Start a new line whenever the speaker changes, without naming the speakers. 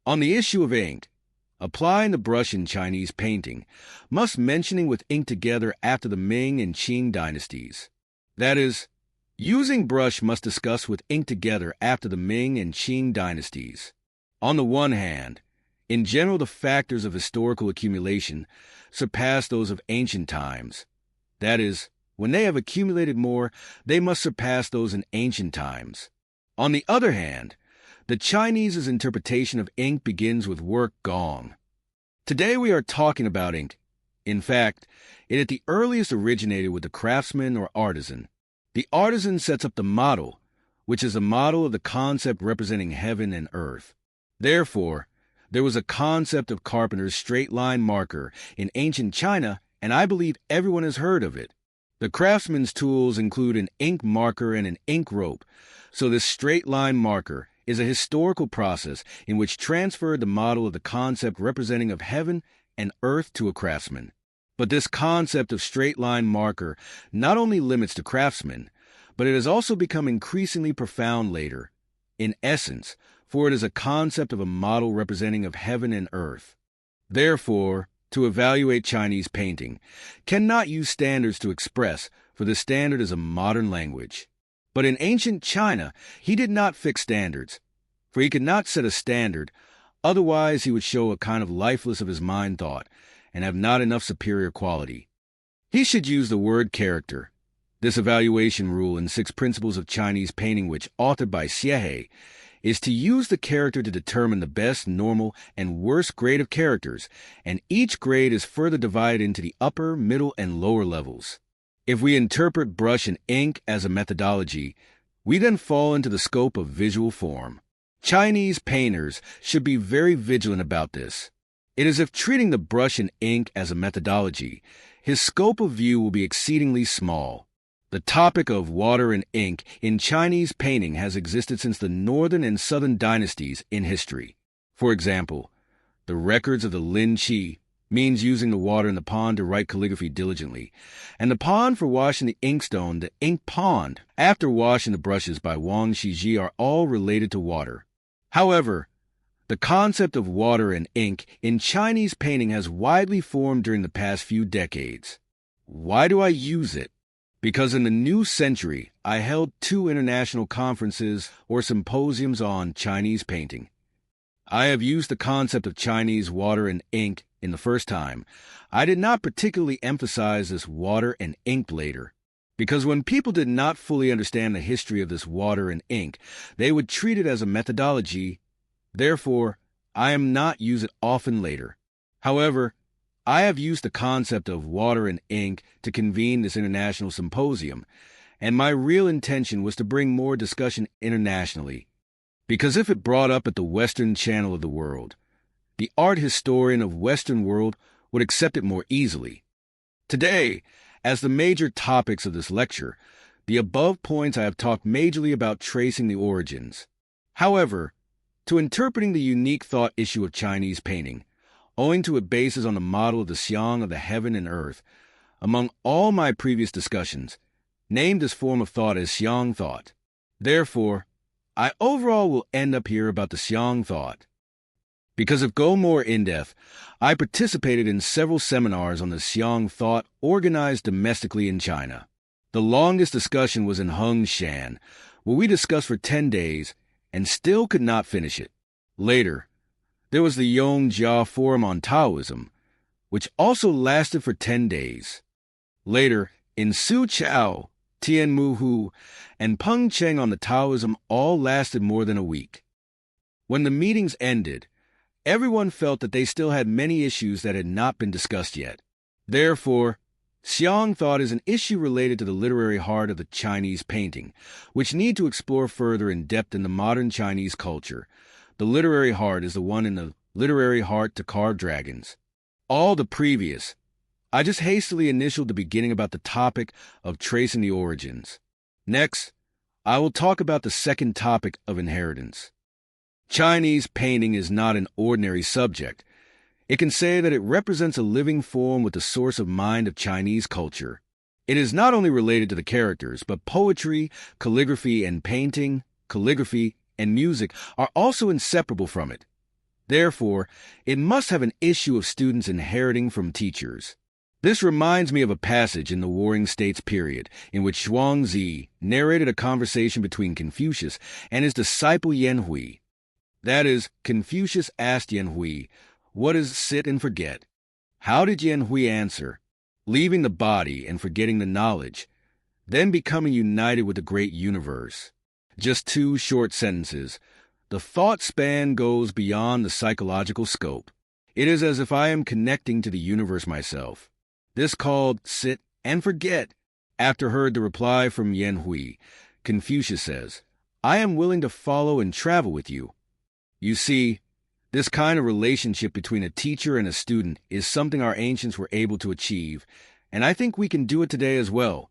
On the issue of ink, applying the brush in Chinese painting, must mentioning with ink together after the Ming and Qing dynasties. That is, using brush must discuss with ink together after the Ming and Qing dynasties. On the one hand, in general the factors of historical accumulation surpass those of ancient times. That is, when they have accumulated more, they must surpass those in ancient times. On the other hand, the Chinese's interpretation of ink begins with work gong. Today we are talking about ink. In fact, it at the earliest originated with the craftsman or artisan. The artisan sets up the model, which is a model of the concept representing heaven and earth. Therefore, there was a concept of carpenter's straight-line marker in ancient China, and I believe everyone has heard of it. The craftsman's tools include an ink marker and an ink rope, so this straight-line marker is a historical process in which transferred the model of the concept representing of heaven and earth to a craftsman. But this concept of straight-line marker not only limits the craftsman, but it has also become increasingly profound later. In essence, for it is a concept of a model representing of heaven and earth. Therefore, to evaluate Chinese painting, cannot use standards to express, for the standard is a modern language. But in ancient China, he did not fix standards, for he could not set a standard, otherwise he would show a kind of lifeless of his mind thought, and have not enough superior quality. He should use the word character. This evaluation rule in 6 Principles of Chinese Painting, which authored by Xie, is to use the character to determine the best, normal, and worst grade of characters, and each grade is further divided into the upper, middle, and lower levels. If we interpret brush and ink as a methodology, we then fall into the scope of visual form. Chinese painters should be very vigilant about this. It is if treating the brush and ink as a methodology, his scope of view will be exceedingly small. The topic of water and ink in Chinese painting has existed since the northern and southern dynasties in history. For example, the records of the Lin Qi means using the water in the pond to write calligraphy diligently, and the pond for washing the inkstone, the ink pond, after washing the brushes by Wang Shiji are all related to water. However, the concept of water and ink in Chinese painting has widely formed during the past few decades. Why do I use it? Because in the new century, I held 2 international conferences or symposiums on Chinese painting. I have used the concept of Chinese water and ink in the first time. I did not particularly emphasize this water and ink later, because when people did not fully understand the history of this water and ink, they would treat it as a methodology. Therefore, I am not use it often later. However, I have used the concept of water and ink to convene this international symposium, and my real intention was to bring more discussion internationally, because if it brought up at the Western channel of the world, the art historian of Western world would accept it more easily. Today, as the major topics of this lecture, the above points I have talked majorly about tracing the origins. However, to interpreting the unique thought issue of Chinese painting, owing to it bases on the model of the xiang of the heaven and earth, among all my previous discussions, named this form of thought as xiang thought. Therefore, I overall will end up here about the xiang thought. Because if go more in-depth, I participated in several seminars on the xiang thought organized domestically in China. The longest discussion was in Hengshan, where we discussed for 10 days and still could not finish it. Later, there was the Yongjia Forum on Taoism, which also lasted for 10 days. Later, in Suzhou, Tianmuhu, and Pengcheng on the Taoism all lasted more than a week. When the meetings ended, everyone felt that they still had many issues that had not been discussed yet. Therefore, xiang thought is an issue related to the literary heart of the Chinese painting, which need to explore further in depth in the modern Chinese culture. The literary heart is the one in the literary heart to carve dragons. All the previous, I just hastily initialed the beginning about the topic of tracing the origins. Next, I will talk about the second topic of inheritance. Chinese painting is not an ordinary subject. It can say that it represents a living form with the source of mind of Chinese culture. It is not only related to the characters, but poetry, calligraphy, and painting, calligraphy, and music are also inseparable from it. Therefore, it must have an issue of students inheriting from teachers. This reminds me of a passage in the Warring States period in which Zhuangzi narrated a conversation between Confucius and his disciple Ping-Hui. That is, Confucius asked Ping-Hui, "What is sit and forget?" How did Ping-Hui answer? Leaving the body and forgetting the knowledge, then becoming united with the great universe. Just 2 short sentences. The thought span goes beyond the psychological scope. It is as if I am connecting to the universe myself. This called sit and forget. After heard the reply from Ping-Hui, Confucius says, "I am willing to follow and travel with you." You see, this kind of relationship between a teacher and a student is something our ancients were able to achieve, and I think we can do it today as well.